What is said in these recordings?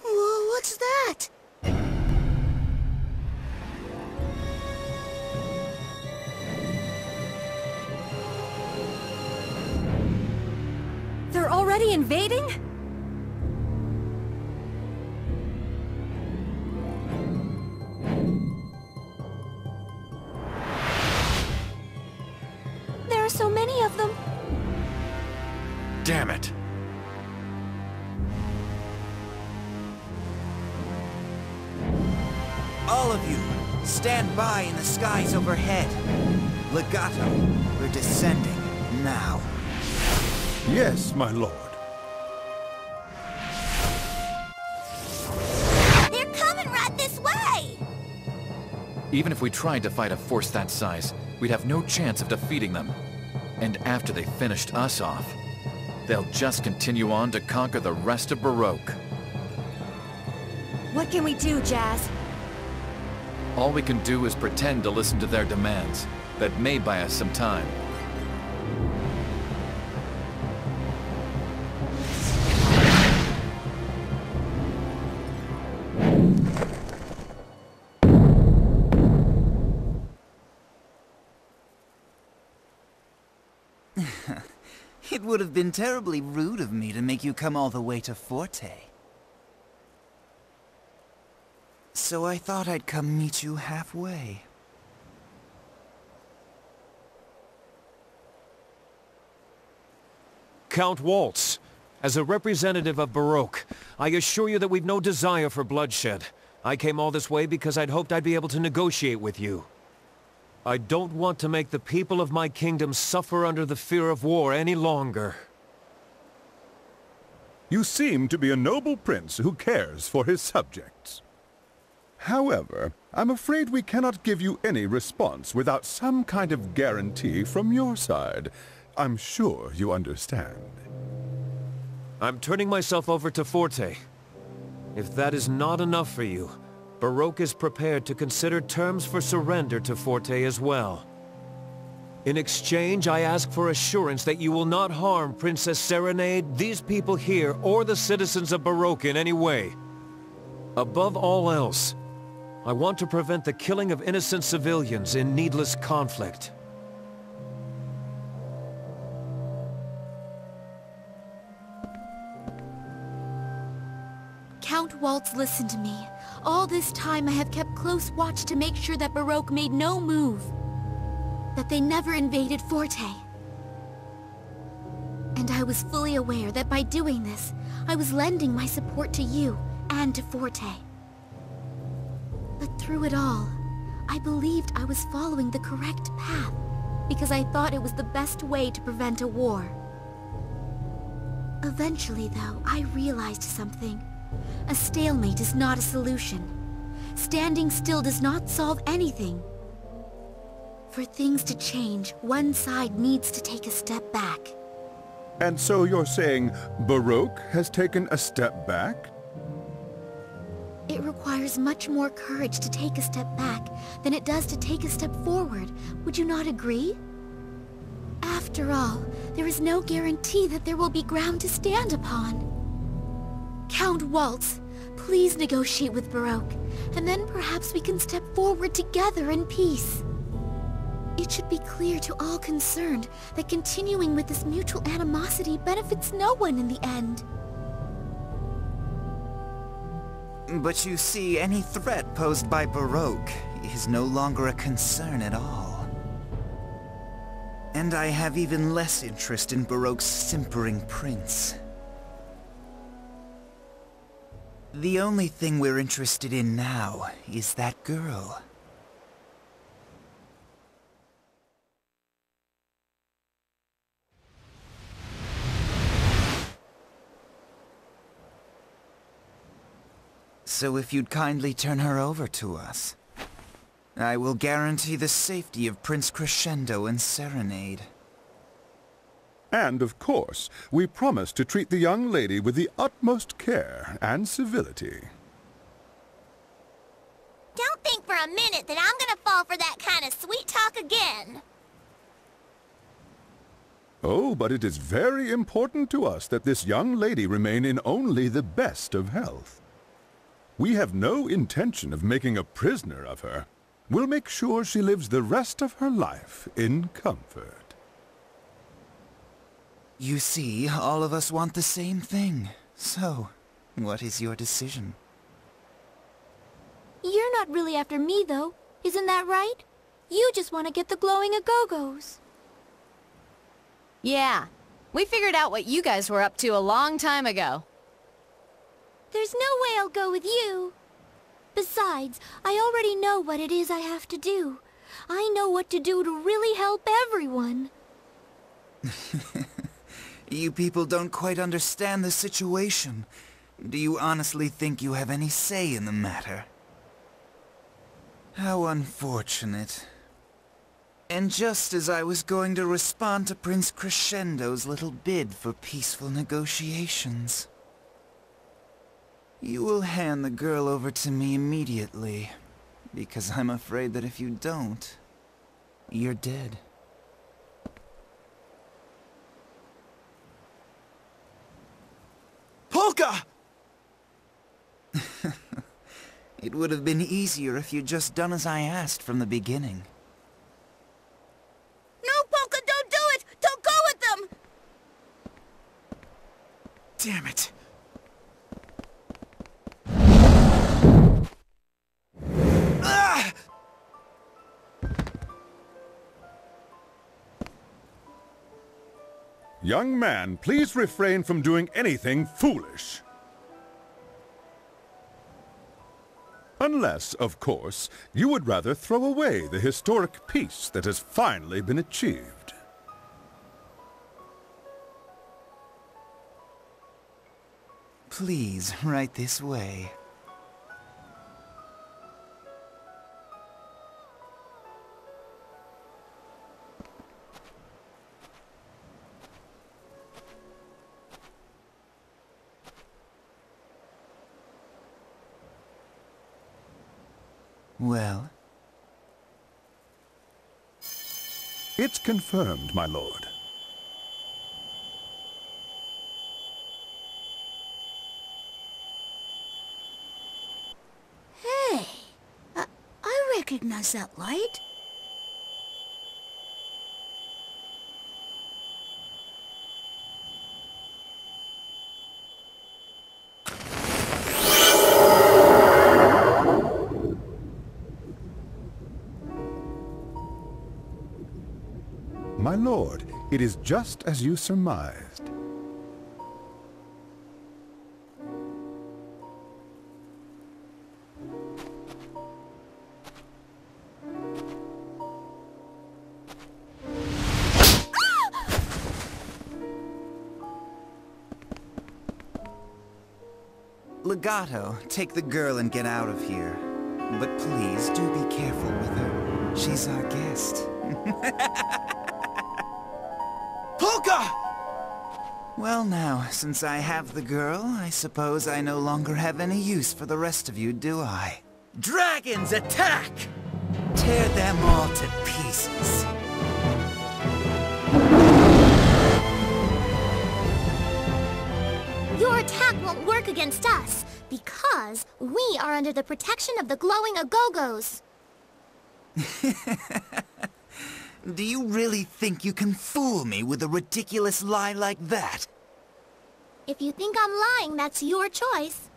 What's that? They're already invading? There are so many of them. Damn it! All of you, stand by in the skies overhead. Legato, we're descending now. Yes, my lord. They're coming right this way! Even if we tried to fight a force that size, we'd have no chance of defeating them. And after they finished us off, they'll just continue on to conquer the rest of Baroque. What can we do, Jazz? All we can do is pretend to listen to their demands. That may buy us some time. It would have been terribly rude of me to make you come all the way to Forte. So I thought I'd come meet you halfway. Count Waltz, as a representative of Baroque, I assure you that we've no desire for bloodshed. I came all this way because I'd hoped I'd be able to negotiate with you. I don't want to make the people of my kingdom suffer under the fear of war any longer. You seem to be a noble prince who cares for his subjects. However, I'm afraid we cannot give you any response without some kind of guarantee from your side. I'm sure you understand. I'm turning myself over to Forte. If that is not enough for you, Baroque is prepared to consider terms for surrender to Forte as well. In exchange, I ask for assurance that you will not harm Princess Serenade, these people here, or the citizens of Baroque in any way. Above all else, I want to prevent the killing of innocent civilians in needless conflict. Count Waltz, listen to me. All this time I have kept close watch to make sure that Baroque made no move. That they never invaded Forte. And I was fully aware that by doing this, I was lending my support to you and to Forte. But through it all, I believed I was following the correct path because I thought it was the best way to prevent a war. Eventually, though, I realized something. A stalemate is not a solution. Standing still does not solve anything. For things to change, one side needs to take a step back. And so you're saying Baroque has taken a step back? It requires much more courage to take a step back than it does to take a step forward. Would you not agree? After all, there is no guarantee that there will be ground to stand upon. Count Waltz, please negotiate with Baroque, and then perhaps we can step forward together in peace. It should be clear to all concerned that continuing with this mutual animosity benefits no one in the end. But you see, any threat posed by Baroque is no longer a concern at all. And I have even less interest in Baroque's simpering prince. The only thing we're interested in now is that girl. So if you'd kindly turn her over to us, I will guarantee the safety of Prince Crescendo and Serenade. And, of course, we promise to treat the young lady with the utmost care and civility. Don't think for a minute that I'm gonna fall for that kind of sweet talk again. Oh, but it is very important to us that this young lady remain in only the best of health. We have no intention of making a prisoner of her. We'll make sure she lives the rest of her life in comfort. You see, all of us want the same thing. So, what is your decision? You're not really after me, though. Isn't that right? You just want to get the glowing Agogos. Yeah, we figured out what you guys were up to a long time ago. There's no way I'll go with you. Besides, I already know what it is I have to do. I know what to do to really help everyone. You people don't quite understand the situation. Do you honestly think you have any say in the matter? How unfortunate. And just as I was going to respond to Prince Crescendo's little bid for peaceful negotiations. You will hand the girl over to me immediately, because I'm afraid that if you don't, you're dead. Polka! It would have been easier if you'd just done as I asked from the beginning. No, Polka, don't do it! Don't go with them! Damn it. Ah! Young man, please refrain from doing anything foolish. Unless, of course, you would rather throw away the historic peace that has finally been achieved. Please, right this way. Well? It's confirmed, my lord. Hey, I recognize that light. My lord, it is just as you surmised. Legato, take the girl and get out of here. But please, do be careful with her. She's our guest. Polka! Well now, since I have the girl, I suppose I no longer have any use for the rest of you, do I? Dragons, attack! Tear them all to pieces. Your attack won't work against us, because we are under the protection of the glowing Agogos. Do you really think you can fool me with a ridiculous lie like that? If you think I'm lying, that's your choice.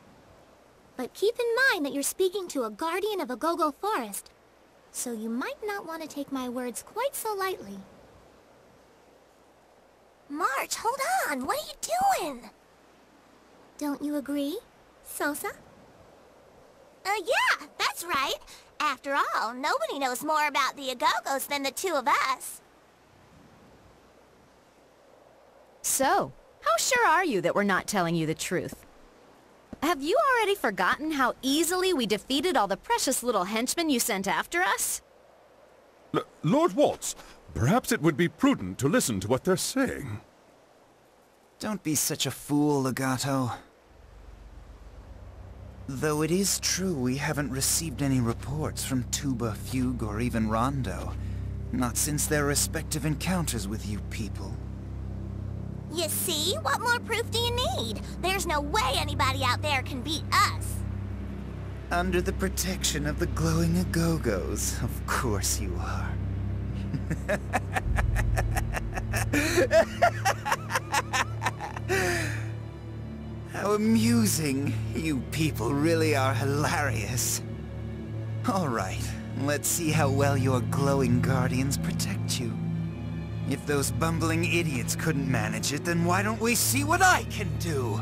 But keep in mind that you're speaking to a guardian of Agogo Forest, so you might not want to take my words quite so lightly. March, hold on! What are you doing? Don't you agree, Sosa? Yeah, that's right. After all, nobody knows more about the Agogos than the two of us. So, how sure are you that we're not telling you the truth? Have you already forgotten how easily we defeated all the precious little henchmen you sent after us? Lord Waltz, perhaps it would be prudent to listen to what they're saying. Don't be such a fool, Legato. Though it is true we haven't received any reports from Tuba, Fugue, or even Rondo. Not since their respective encounters with you people. You see? What more proof do you need? There's no way anybody out there can beat us. Under the protection of the glowing Agogos, of course you are. How amusing. You people really are hilarious. All right, let's see how well your glowing guardians protect you. If those bumbling idiots couldn't manage it, then why don't we see what I can do?